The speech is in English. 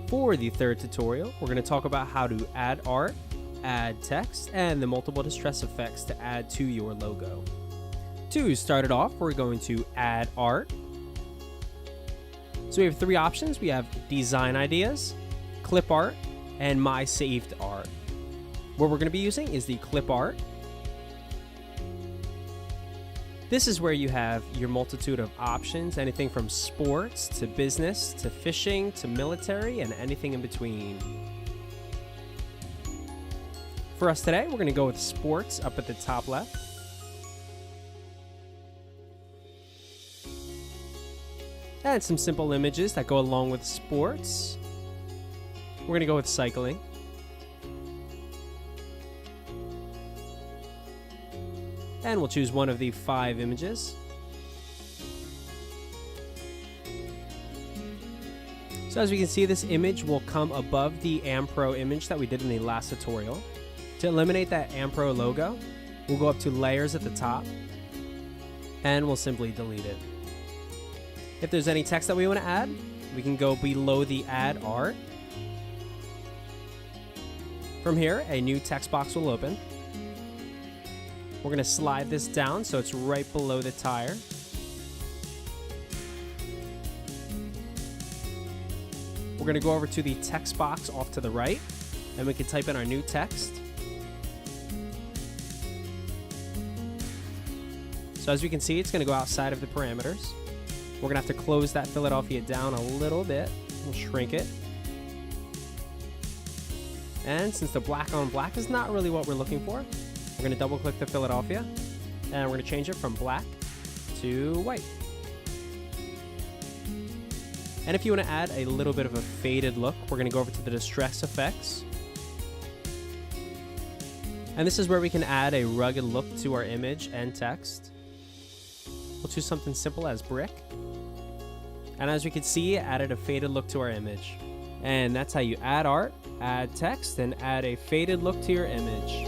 For the third tutorial, we're going to talk about how to add art, add text, and the multiple distress effects to add to your logo. To start it off, we're going to add art. So we have three options. We have design ideas, clip art, and my saved art. What we're going to be using is the clip art. This is where you have your multitude of options, anything from sports to business to fishing to military and anything in between. For us today, we're going to go with sports up at the top left. And some simple images that go along with sports. We're going to go with cycling. And we'll choose one of the 5 images. So as we can see, this image will come above the Ampro image that we did in the last tutorial. To eliminate that Ampro logo, we'll go up to layers at the top and we'll simply delete it. If there's any text that we want to add, we can go below the add art. From here, a new text box will open. We're going to slide this down so it's right below the tire. We're going to go over to the text box off to the right, and we can type in our new text. So as we can see, it's going to go outside of the parameters. We're going to have to close that Philadelphia down a little bit. We'll shrink it. And since the black on black is not really what we're looking for, we're going to double click the Philadelphia and we're going to change it from black to white. And if you want to add a little bit of a faded look, we're going to go over to the distress effects. And this is where we can add a rugged look to our image and text. We'll choose something simple as brick. And as we can see, it added a faded look to our image. And that's how you add art, add text, and add a faded look to your image.